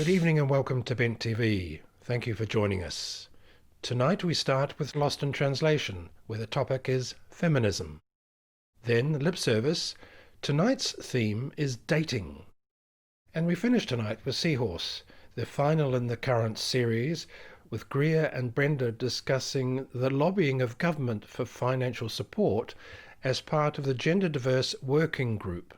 Good evening and welcome to Bent TV. Thank you for joining us. Tonight we start with Lost in Translation, where the topic is feminism. Then lip service. Tonight's theme is dating. And we finish tonight with Seahorse, the final in the current series, with Greer and Brenda discussing the lobbying of government for financial support as part of the Gender Diverse Working Group.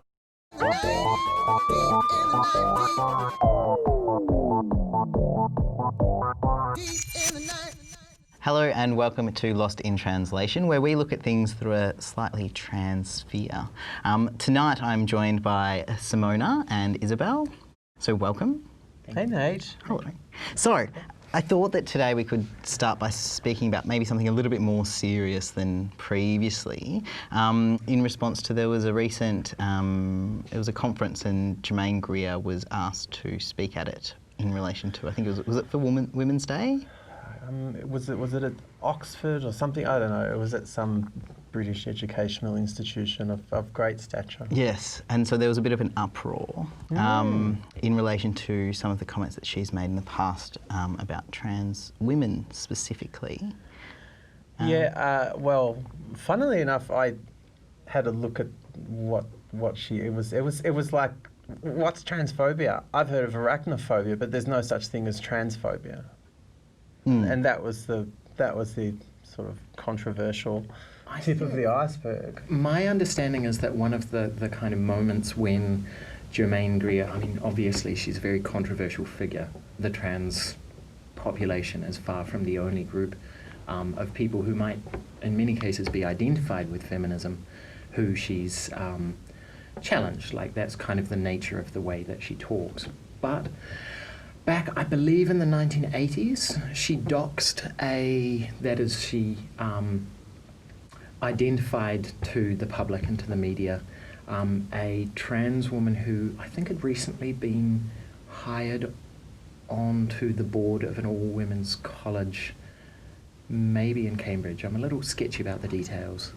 Hello and welcome to Lost in Translation, where we look at things through a slightly trans sphere. Tonight I'm joined by Simona and Isabelle, so welcome. Hey Nate. Hello. So, I thought that today we could start by speaking about maybe something a little bit more serious than previously. In response to there was a recent, it was a conference and Germaine Greer was asked to speak at it in relation to, I think it was it for Women's Day? Was it at Oxford or something? I don't know. It was at some British educational institution of great stature. Yes, and so there was a bit of an uproar in relation to some of the comments that she's made in the past about trans women specifically. Well, funnily enough, I had a look at what it was like. What's transphobia? I've heard of arachnophobia, but there's no such thing as transphobia. And that was the sort of controversial tip of the iceberg. My understanding is that one of the kind of moments when Germaine Greer, I mean, obviously she's a very controversial figure. The trans population is far from the only group of people who might, in many cases, be identified with feminism, who she's challenged. Like, that's kind of the nature of the way that she talks. But back, I believe in the 1980s, she doxed she identified to the public and to the media a trans woman who I think had recently been hired onto the board of an all-women's college, maybe in Cambridge. I'm a little sketchy about the details.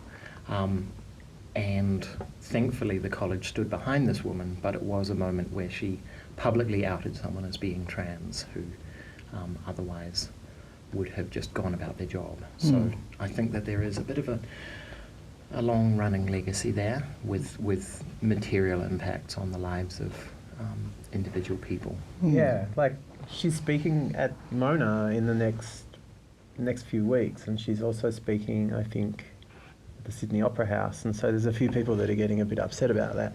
And thankfully the college stood behind this woman, but it was a moment where she publicly outed someone as being trans who otherwise would have just gone about their job. So I think that there is a bit of a long-running legacy there with material impacts on the lives of individual people. Yeah, like she's speaking at Mona in the next few weeks, and she's also speaking, I think, at the Sydney Opera House, and so there's a few people that are getting a bit upset about that.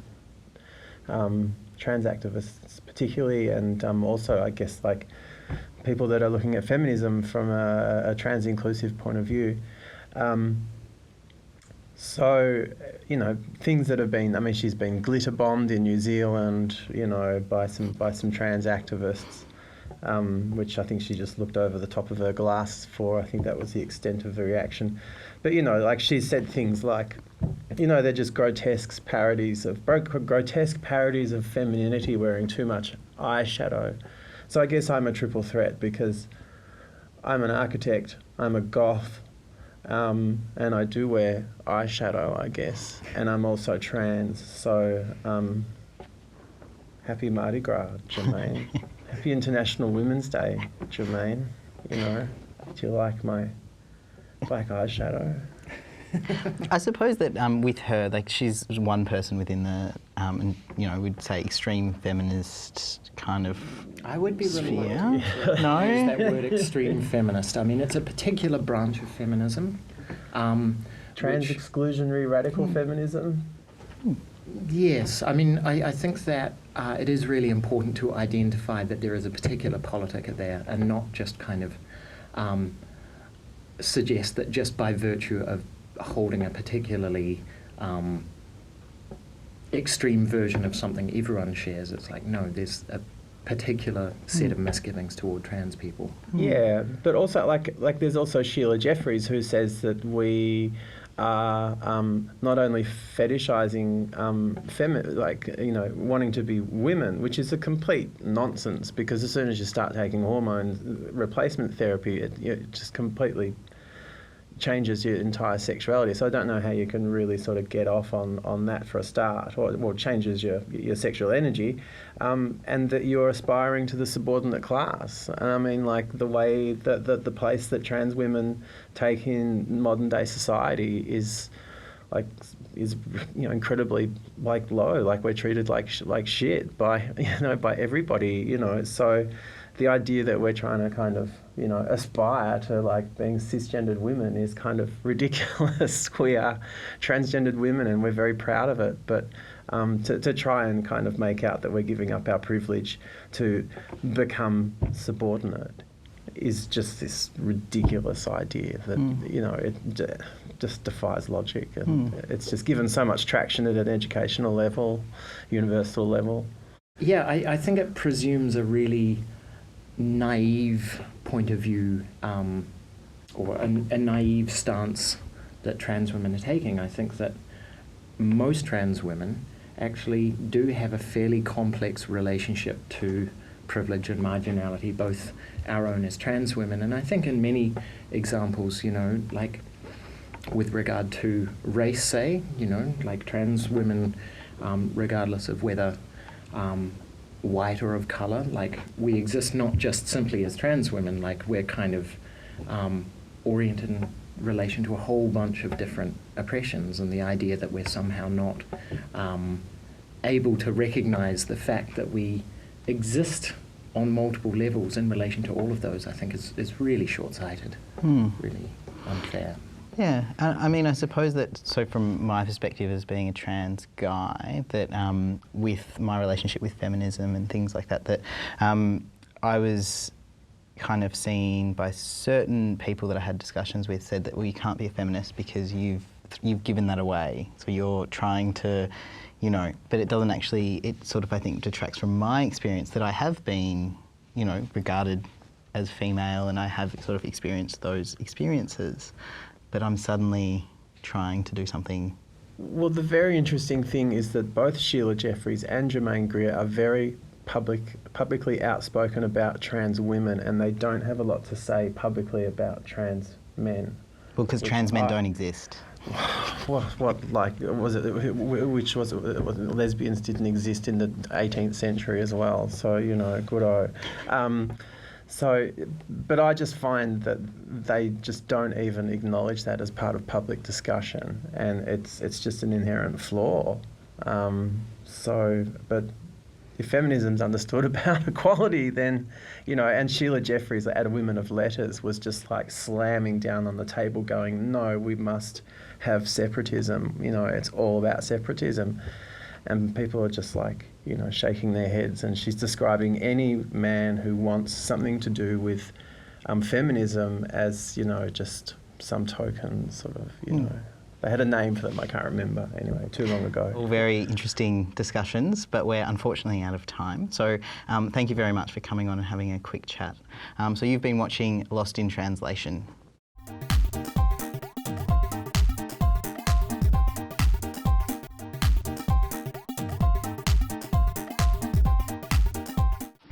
Trans activists particularly, and also I guess like people that are looking at feminism from a trans inclusive point of view. So, you know, things that have been, I mean, she's been glitter bombed in New Zealand, you know, by some trans activists, which I think she just looked over the top of her glass for. I think that was the extent of the reaction. But, you know, like she said things like, you know, they're just grotesque parodies of femininity wearing too much eyeshadow. So I guess I'm a triple threat because I'm an architect, I'm a goth, and I do wear eyeshadow, I guess, and I'm also trans. So happy Mardi Gras, Germaine. Happy International Women's Day, Germaine. You know, do you like my black eyeshadow? I suppose that with her, like she's one person within the, you know, we'd say extreme feminist kind of I would be sphere. reluctant to No? use that word extreme feminist. I mean, it's a particular branch of feminism. Trans-exclusionary radical feminism? Yes, I mean, I think that it is really important to identify that there is a particular politic there and not just kind of suggest that just by virtue of holding a particularly extreme version of something everyone shares, it's like, no, there's a particular set of misgivings toward trans people. Yeah, but also like there's also Sheila Jeffries who says that we are not only fetishizing wanting to be women, which is a complete nonsense, because as soon as you start taking hormone replacement therapy, it just completely changes your entire sexuality. So I don't know how you can really sort of get off on that for a start, or changes your sexual energy, and that you're aspiring to the subordinate class. And I mean, like the way that the place that trans women take in modern day society is incredibly low. Like we're treated like shit by by everybody. So the idea that we're trying to kind of aspire to being cisgendered women is kind of ridiculous. We are transgendered women and we're very proud of it, but to try and kind of make out that we're giving up our privilege to become subordinate is just this ridiculous idea that it just defies logic, and it's just given so much traction at an educational level, universal level. Yeah, I think it presumes a really naive point of view, or a naive stance that trans women are taking. I think that most trans women actually do have a fairly complex relationship to privilege and marginality, both our own as trans women, and I think in many examples, with regard to race, say, trans women, regardless of whether white or of colour, we exist not just simply as trans women, we're kind of oriented in relation to a whole bunch of different oppressions, and the idea that we're somehow not able to recognise the fact that we exist on multiple levels in relation to all of those, I think is really short-sighted, really unfair. Yeah, I mean, I suppose that, so from my perspective as being a trans guy, that with my relationship with feminism and things like that, I was kind of seen by certain people that I had discussions with, said that, well, you can't be a feminist because you've given that away. So you're trying to, but it doesn't actually, it sort of, I think, detracts from my experience that I have been, regarded as female, and I have sort of experienced those experiences. But I'm suddenly trying to do something. Well, the very interesting thing is that both Sheila Jeffries and Germaine Greer are very publicly outspoken about trans women, and they don't have a lot to say publicly about trans men. Well, because trans men don't exist. Which was it? Lesbians didn't exist in the 18th century as well, so, good-o. But I just find that they just don't even acknowledge that as part of public discussion, and it's just an inherent flaw. But if feminism's understood about equality, then, and Sheila Jeffries at a Women of Letters was just slamming down on the table going, no, we must have separatism, it's all about separatism. And people are just shaking their heads, and she's describing any man who wants something to do with feminism as, just some token sort of, They had a name for them, I can't remember, anyway, too long ago. All very interesting discussions, but we're unfortunately out of time. So thank you very much for coming on and having a quick chat. So you've been watching Lost in Translation.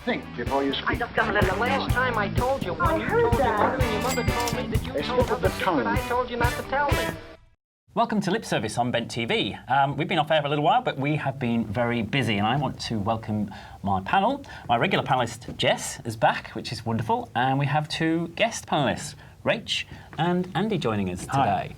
Think before you speak. I just got a little. The last time I told you, when you told your mother, and your mother told me that you told her the secret I told you not to tell me. Welcome to Lip Service on Bent TV. We've been off air for a little while, but we have been very busy, and I want to welcome my panel. My regular panellist, Jess, is back, which is wonderful, and we have two guest panellists, Rach and Andy, joining us today. Hi.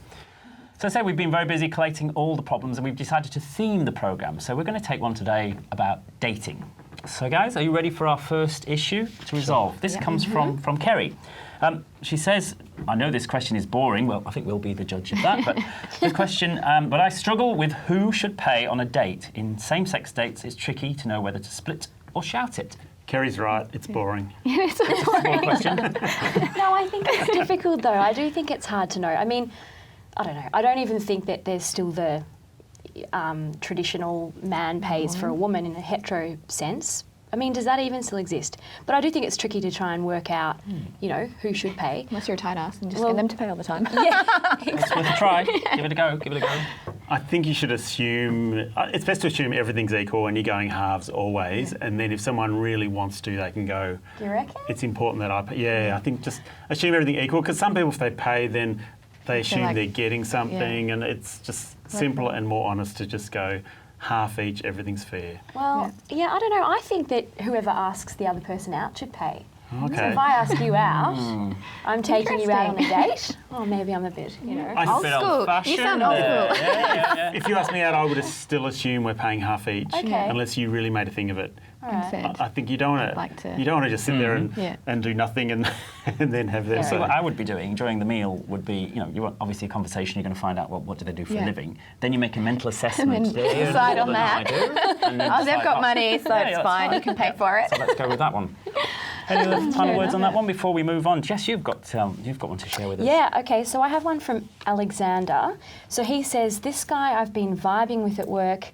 So as I say, we've been very busy collating all the problems, and we've decided to theme the programme. So we're going to take one today about dating. So guys, are you ready for our first issue to resolve? This comes from Kerry. She says, I know this question is boring, well, I think we'll be the judge of that, but this question, but I struggle with who should pay on a date. In same-sex dates, it's tricky to know whether to split or shout it. Kerry's right, it's boring. It's a boring question. No, I think it's difficult though. I do think it's hard to know. I mean, I don't know. I don't even think that there's still the traditional man pays for a woman in a hetero sense. I mean, does that even still exist? But I do think it's tricky to try and work out, who should pay. Unless you're a tight ass and just get them to pay all the time. Yeah, It's worth a try. Give it a go. Give it a go. I think you should assume, it's best to assume everything's equal and you're going halves always, and then if someone really wants to, they can go, Do you reckon? it's important that I pay. Yeah, I think just assume everything equal, because some people, if they pay, then they assume like- they're getting something, and it's just simpler and more honest to just go half each, everything's fair. Well, yeah, I don't know. I think that whoever asks the other person out should pay. Okay. So if I ask you out, I'm taking you out on a date. Oh, maybe I'm a bit, Old school. You sound old school. Yeah. If you ask me out, I would still assume we're paying half each, Okay. unless you really made a thing of it. Consent. I think you don't want like to- you don't want to just sit there Yeah. and do nothing and and then have them So say. what I would be doing during the meal would be, you want obviously a conversation. You're going to find out what do they do for a Yeah. living. Then you make a mental assessment. And then Here's decide more on than I that. do, and then Oh, they've decide, got money, so Yeah, it's that's fine. You can pay for it. So let's go with that one. Any other final words on that one before we move on? Jess, you've got one to share with us. Yeah, okay, so I have one from Alexander. So he says, this guy I've been vibing with at work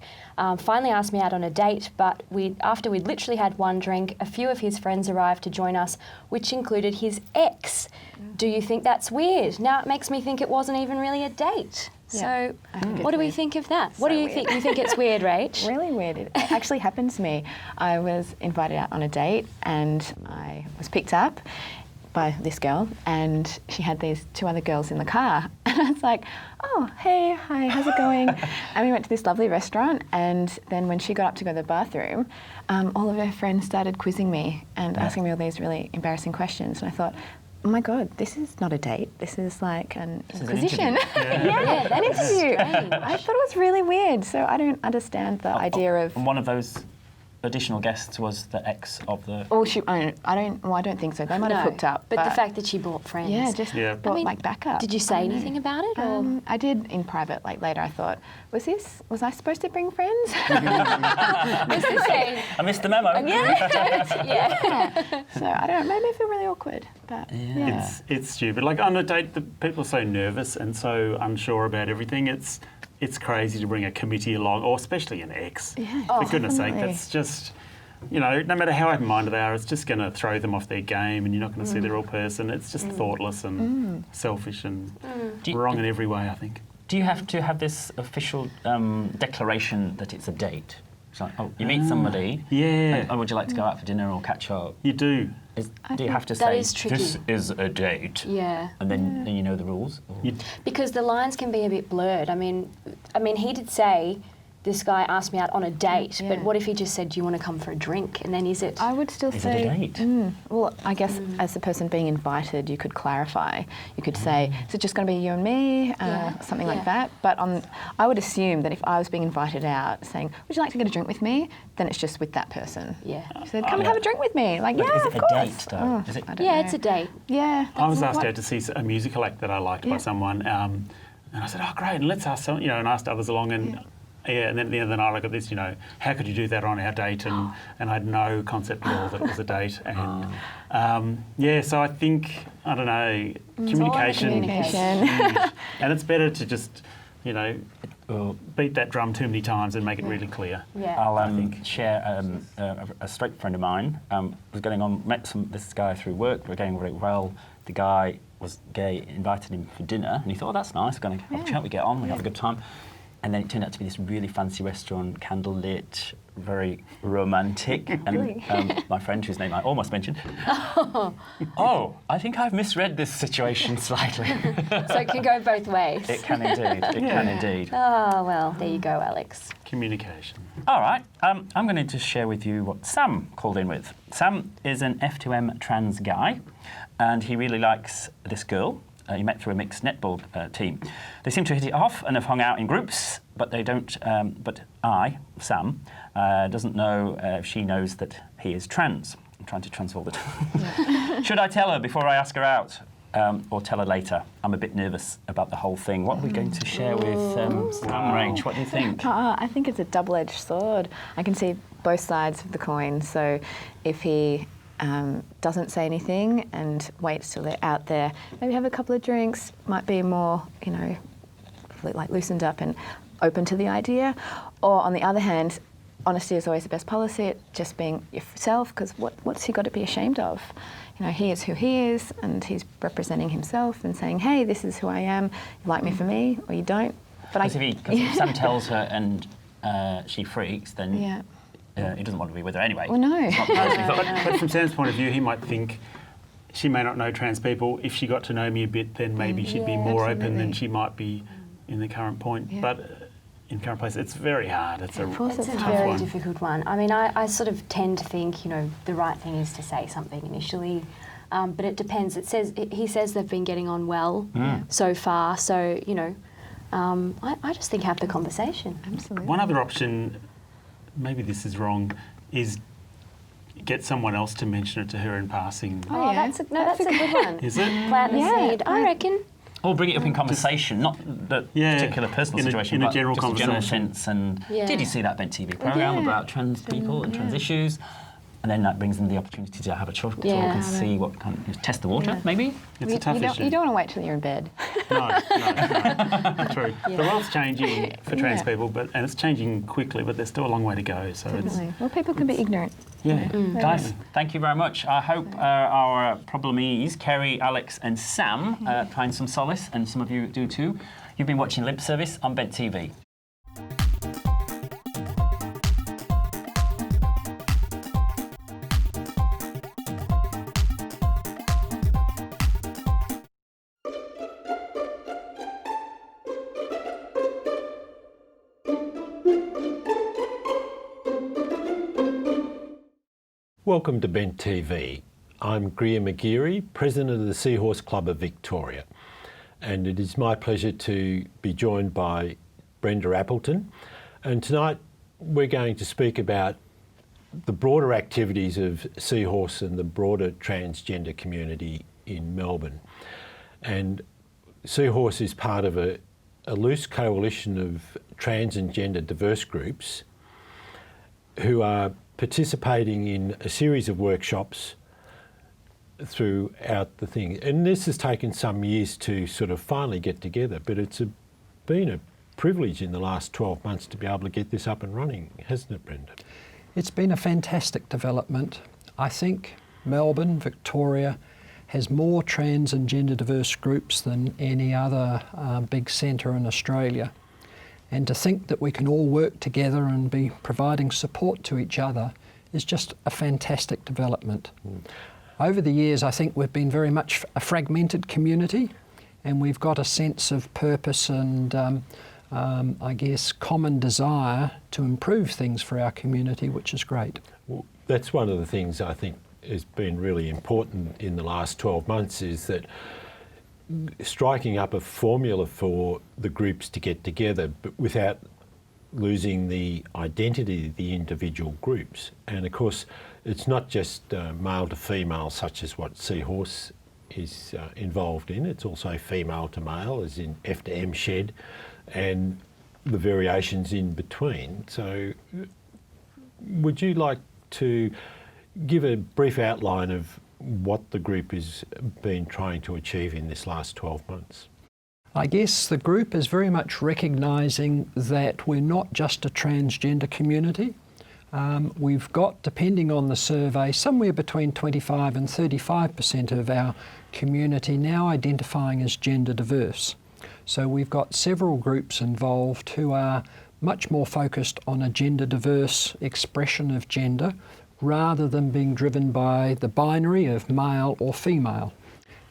finally asked me out on a date, but after we'd literally had one drink, a few of his friends arrived to join us, which included his ex. Do you think that's weird? Now it makes me think it wasn't even really a date. Yeah, So I think what it's do we weird. think of that? What do you think? You think it's weird, Rach? Really weird. It actually happened to me. I was invited out on a date and I was picked up by this girl and she had these two other girls in the car. And I was like, oh, hey, hi, how's it going? And we went to this lovely restaurant and then when she got up to go to the bathroom, all of her friends started quizzing me and asking me all these really embarrassing questions. And I thought, oh my God, this is not a date. This is like an inquisition. Yeah, that an is interview. strange. I thought it was really weird. So I don't understand the idea of. And one of those additional guests was the ex of the. Oh, I don't think so. They might have hooked up. But the fact that she brought friends. Yeah, just brought I mean, like backup. Did you say anything about it? Or? I did in private. Like later, I thought, was I supposed to bring friends? I missed the memo. Yeah. So I don't know. Maybe I feel really awkward. But yeah. It's stupid. Like on a date, the people are so nervous and so unsure about everything. It's crazy to bring a committee along, or especially an ex. Yeah, For goodness sake, definitely. that's just, no matter how open-minded they are, it's just going to throw them off their game and you're not going to see the real person. It's just thoughtless and selfish and wrong in every way, I think. Do you have to have this official declaration that it's a date? It's like, you meet somebody. Yeah. And would you like to go out for dinner or catch up? You do. Do you have to that say, is tricky. this is a date? Yeah. And then you know the rules? Or- Because the lines can be a bit blurred. I mean, he did say, this guy asked me out on a date, but what if he just said, do you want to come for a drink? And then is it... I would still Is say. it a date? Well, I guess as the person being invited, you could clarify. You could say, is it just going to be you and me? Something like that. But I would assume that if I was being invited out saying, would you like to get a drink with me? Then it's just with that person. Yeah. She said, come and have a drink with me. Like, But yeah, is of it a course. date, though? Is it- I don't Yeah, know. it's a date. Yeah. I was asked What- out to see a musical act that I liked by someone, and I said, oh, great, and let's ask some, and asked others along, and and then at the end of the night I got this, how could you do that on our date? And I had no concept at all that it was a date. And so I think, I don't know, communication. And it's better to just, beat that drum too many times and make it really clear. Yeah. I'll share a straight friend of mine. Was getting on, met this guy through work. We're getting very well. The guy was gay, invited him for dinner, and he thought, oh, that's nice. We're going to have a chat, we get on, we have a good time. And then it turned out to be this really fancy restaurant, candlelit, very romantic. And my friend, whose name I almost mentioned, I think I've misread this situation slightly. So it can go both ways. It can indeed. It can indeed. Oh, well, there you go, Alex. Communication. All right. I'm going to just share with you what Sam called in with. Sam is an F2M trans guy, and he really likes this girl. He met through a mixed netball team. They seem to hit it off and have hung out in groups, but they don't. But Sam, doesn't know if she knows that he is trans. I'm trying to transform it. Should I tell her before I ask her out, or tell her later? I'm a bit nervous about the whole thing. What are we going to share with Sam, Rach? What do you think? I think it's a double-edged sword. I can see both sides of the coin. So if he doesn't say anything and waits till they're out there, maybe have a couple of drinks, might be more, like loosened up and open to the idea. Or on the other hand, honesty is always the best policy, just being yourself, because what's he got to be ashamed of? He is who he is, and he's representing himself and saying, hey, this is who I am, you like me for me, or you don't. But if Sam tells her and she freaks, then he doesn't want to be with her anyway. Well, no. But from Sam's point of view, he might think she may not know trans people. If she got to know me a bit, then maybe she'd be more open than she might be in the current point. Yeah. But in current place, it's very hard. It's a It's a tough very one. difficult one. I mean, I sort of tend to think, you know, the right thing is to say something initially, but it depends. He says they've been getting on well so far, so, you know, I just think have the conversation. Absolutely. One other option, maybe this is wrong, is get someone else to mention it to her in passing. Oh, yeah. that's a good one. Is it? Plant the Yeah, seed, I reckon. Or bring it up in conversation, not the particular personal in a- situation, in a but general just a general conversation. sense. And Yeah. did you see that Bent TV programme Yeah. about trans people and trans issues? And then that brings them the opportunity to have a talk Yeah. and see what kind of test the water, maybe. It's a tough issue. You don't want to wait till you're in bed. No. True. The world's changing for trans people, and it's changing quickly, but there's still a long way to go. So Definitely. Well, people can be ignorant. Guys, thank you very much. I hope our problemees, Kerry, Alex and Sam, find some solace, and some of you do too. You've been watching Lip Service on Bent TV. Welcome to Bent TV. I'm Greer McGearey, President of the Seahorse Club of Victoria, and it is my pleasure to be joined by Brenda Appleton. And tonight we're going to speak about the broader activities of Seahorse and the broader transgender community in Melbourne. And Seahorse is part of a loose coalition of trans and gender diverse groups who are participating in a series of workshops throughout the thing. And this has taken some years to sort of finally get together, but it's been a privilege in the last 12 months to be able to get this up and running, hasn't it, Brenda? It's been a fantastic development. I think Melbourne, Victoria, has more trans and gender diverse groups than any other big centre in Australia. And to think that we can all work together and be providing support to each other is just a fantastic development. Over the years, I think we've been very much a fragmented community, and we've got a sense of purpose and I guess common desire to improve things for our community, which is great. Well, that's one of the things I think has been really important in the last 12 months, is that striking up a formula for the groups to get together, but without losing the identity of the individual groups. And of course, it's not just male to female, such as what Seahorse is involved in. It's also female to male, as in F to M shed, and the variations in between. So would you like to give a brief outline of what the group has been trying to achieve in this last 12 months? I guess the group is very much recognising that we're not just a transgender community. We've got, depending on the survey, somewhere between 25 and 35% of our community now identifying as gender diverse. So we've got several groups involved who are much more focused on a gender diverse expression of gender, rather than being driven by the binary of male or female.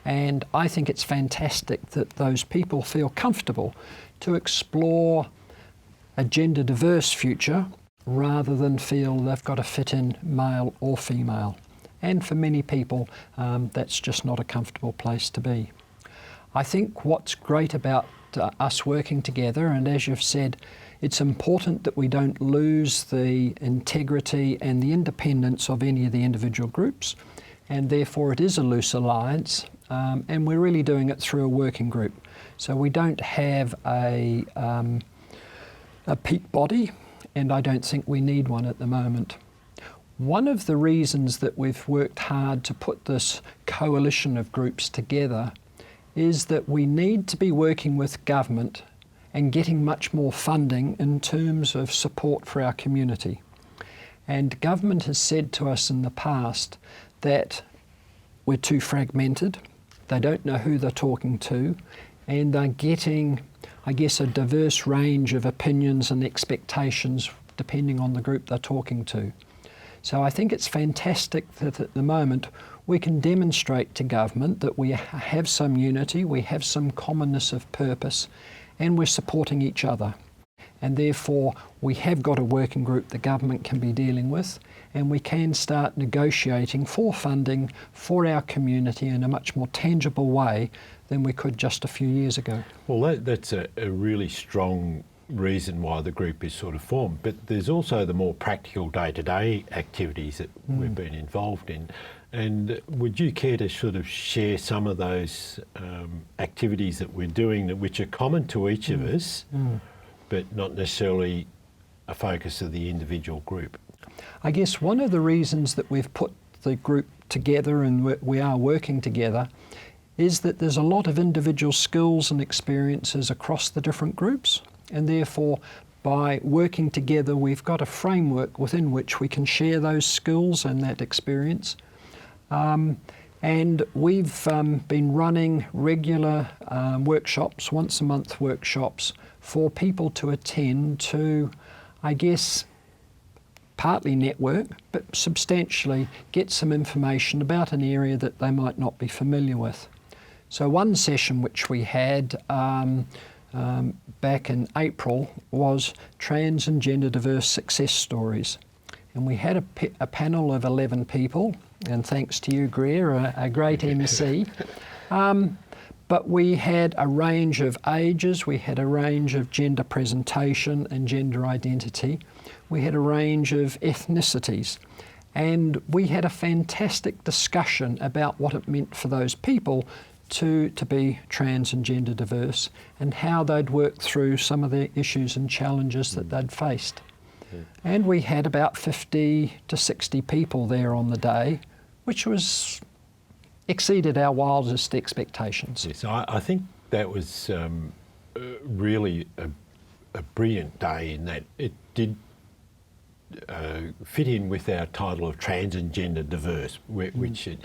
And I think it's fantastic that those people feel comfortable to explore a gender diverse future rather than feel they've got to fit in male or female. And for many people, that's just not a comfortable place to be. I think what's great about us working together, and as you've said, it's important that we don't lose the integrity and the independence of any of the individual groups, and therefore it is a loose alliance, and we're really doing it through a working group. So we don't have a peak body, and I don't think we need one at the moment. One of the reasons that we've worked hard to put this coalition of groups together is that we need to be working with government and getting much more funding in terms of support for our community. And government has said to us in the past that we're too fragmented, they don't know who they're talking to, and they're getting, I guess, a diverse range of opinions and expectations depending on the group they're talking to. So I think it's fantastic that at the moment we can demonstrate to government that we have some unity, we have some commonness of purpose, and we're supporting each other. And therefore, we have got a working group the government can be dealing with, and we can start negotiating for funding for our community in a much more tangible way than we could just a few years ago. Well, that's a really strong reason why the group is sort of formed, but there's also the more practical day-to-day activities that we've been involved in. And would you care to sort of share some of those activities that we're doing which are common to each of us, but not necessarily a focus of the individual group? I guess one of the reasons that we've put the group together and we are working together is that there's a lot of individual skills and experiences across the different groups, and therefore by working together we've got a framework within which we can share those skills and that experience. And we've been running regular workshops, once a month workshops, for people to attend to, I guess, partly network, but substantially get some information about an area that they might not be familiar with. So one session which we had back in April was trans and gender diverse success stories. And we had a panel of 11 people, and thanks to you, Greer, a great MC. But we had a range of ages, we had a range of gender presentation and gender identity, we had a range of ethnicities, and we had a fantastic discussion about what it meant for those people to be trans and gender diverse and how they'd worked through some of the issues and challenges that they'd faced. And we had about 50 to 60 people there on the day, which was exceeded our wildest expectations. Yes, I think that was really a brilliant day in that it did fit in with our title of trans and gender diverse, which it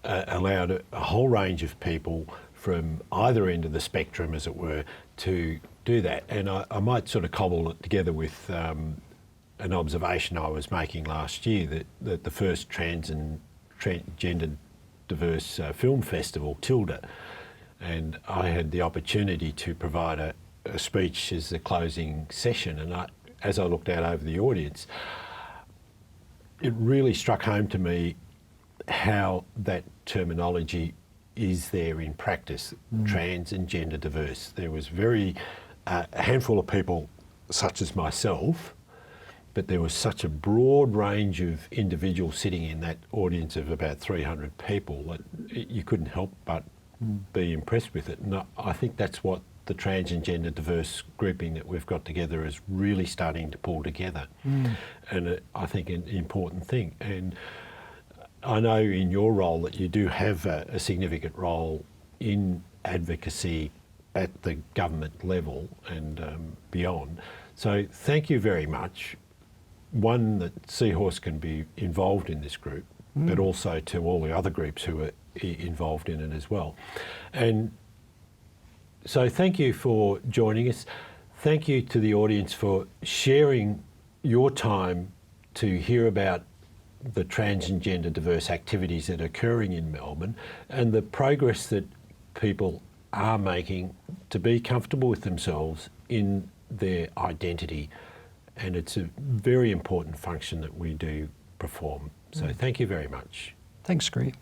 allowed a whole range of people from either end of the spectrum, as it were, to do that. And I might sort of cobble it together with an observation I was making last year that the first trans and gender diverse film festival, Tilda, and I had the opportunity to provide a speech as the closing session, and as I looked out over the audience, it really struck home to me how that terminology is there in practice, trans and gender diverse. There was a handful of people such as myself, but there was such a broad range of individuals sitting in that audience of about 300 people that you couldn't help but be impressed with it. And I think that's what the trans and gender diverse grouping that we've got together is really starting to pull together. And I think an important thing. And I know in your role that you do have a significant role in advocacy at the government level and beyond. So thank you very much. One, that Seahorse can be involved in this group, but also to all the other groups who are involved in it as well. And so thank you for joining us. Thank you to the audience for sharing your time to hear about the trans and gender diverse activities that are occurring in Melbourne and the progress that people are making to be comfortable with themselves in their identity. And it's a very important function that we do perform. So thank you very much. Thanks, Greer.